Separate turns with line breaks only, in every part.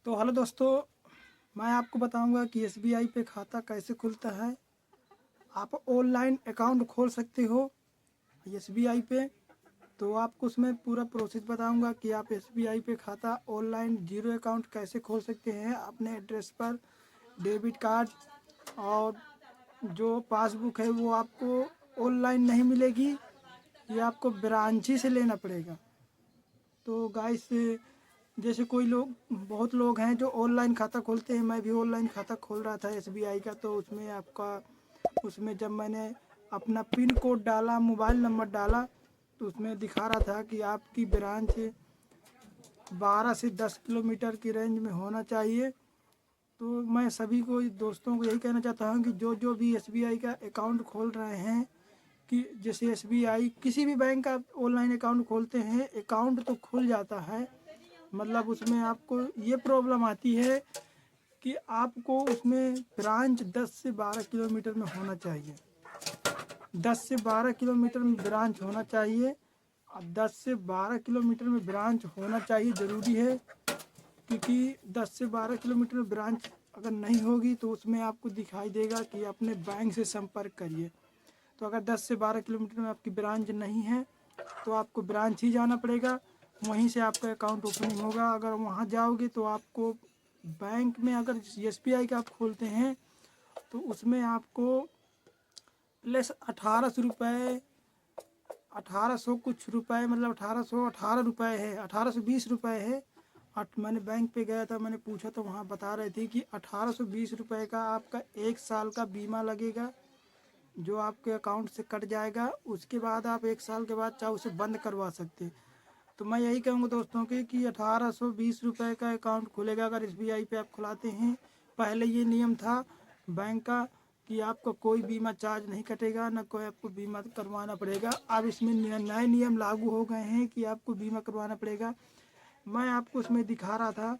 तो हेलो दोस्तों, मैं आपको बताऊंगा कि एसबीआई पे खाता कैसे खुलता है। आप ऑनलाइन अकाउंट खोल सकते हो एसबीआई पे। तो आपको उसमें पूरा प्रोसेस बताऊंगा कि आप एसबीआई पे खाता ऑनलाइन जीरो अकाउंट कैसे खोल सकते हैं। अपने एड्रेस पर डेबिट कार्ड और जो पासबुक है वो आपको ऑनलाइन नहीं मिलेगी, ये आपको ब्रांच ही से लेना पड़ेगा। तो गाइस, जैसे कोई लोग बहुत लोग हैं जो ऑनलाइन खाता खोलते हैं। मैं भी ऑनलाइन खाता खोल रहा था एसबीआई का। तो उसमें जब मैंने अपना पिन कोड डाला, मोबाइल नंबर डाला, तो उसमें दिखा रहा था कि आपकी ब्रांच 12 से 10 किलोमीटर की रेंज में होना चाहिए। तो मैं सभी को, दोस्तों को यही कहना चाहता हूँ कि जो जो भी एसबीआई का अकाउंट खोल रहे हैं, कि जैसे एसबीआई किसी भी बैंक का ऑनलाइन अकाउंट खोलते हैं, अकाउंट तो खुल जाता है, मतलब उसमें आपको ये प्रॉब्लम आती है कि आपको उसमें ब्रांच 10 से 12 किलोमीटर में होना चाहिए। 10 से 12 किलोमीटर में ब्रांच होना चाहिए। और 10 से 12 किलोमीटर में ब्रांच होना चाहिए, ज़रूरी है। क्योंकि 10 से 12 किलोमीटर में ब्रांच अगर नहीं होगी तो उसमें आपको दिखाई देगा कि अपने बैंक से संपर्क करिए। तो अगर 10 से 12 किलोमीटर में आपकी ब्रांच नहीं है तो आपको ब्रांच ही जाना पड़ेगा, वहीं से आपका अकाउंट ओपनिंग होगा। अगर वहाँ जाओगे तो आपको बैंक में, अगर एसबीआई का आप खोलते हैं तो उसमें आपको प्लस 1800 रुपये, 1800 कुछ रुपए, मतलब 1818 रुपये है, 1820 रुपये है। मैंने बैंक पे गया था, मैंने पूछा तो वहाँ बता रहे थे कि 1820 रुपये का आपका 1 साल का बीमा लगेगा, जो आपके अकाउंट से कट जाएगा। उसके बाद आप 1 साल के बाद चाहे उसे बंद करवा सकते हैं। तो मैं यही कहूँगा दोस्तों के कि 1820 रुपये का अकाउंट खुलेगा अगर एसबीआई पे आप खुलाते हैं। पहले ये नियम था बैंक का कि आपको कोई बीमा चार्ज नहीं कटेगा, ना कोई आपको बीमा करवाना पड़ेगा। अब इसमें नए नियम लागू हो गए हैं कि आपको बीमा करवाना पड़ेगा। मैं आपको उसमें दिखा रहा था,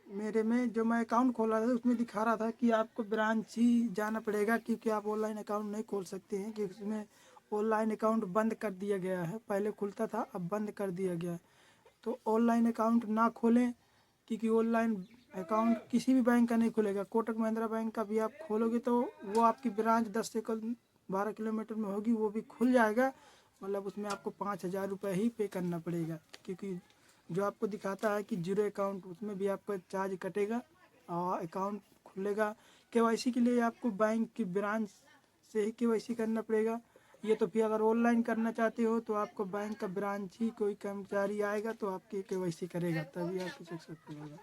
मेरे में जो मैं अकाउंट खोला था उसमें दिखा रहा था कि आपको ब्रांच ही जाना पड़ेगा, क्योंकि आप ऑनलाइन अकाउंट नहीं खोल सकते हैं। कि उसमें ऑनलाइन अकाउंट बंद कर दिया गया है, पहले खुलता था अब बंद कर दिया गया है। तो ऑनलाइन अकाउंट ना खोलें, क्योंकि ऑनलाइन अकाउंट किसी भी बैंक का नहीं खुलेगा। कोटक महिंद्रा बैंक का भी आप खोलोगे तो वो आपकी ब्रांच 10 से 12 किलोमीटर में होगी, वो भी खुल जाएगा, मतलब उसमें आपको 5000 रुपये ही पे करना पड़ेगा। क्योंकि जो आपको दिखाता है कि जीरो अकाउंट, उसमें भी आपका चार्ज कटेगा और अकाउंट खुलेगा। केवाईसी के लिए आपको बैंक की ब्रांच से ही केवाईसी करना पड़ेगा। ये तो फिर अगर ऑनलाइन करना चाहते हो तो आपको बैंक का ब्रांच ही कोई कर्मचारी आएगा तो आपकी केवाईसी करेगा, तभी आपकी सक्सेसफुल होगा।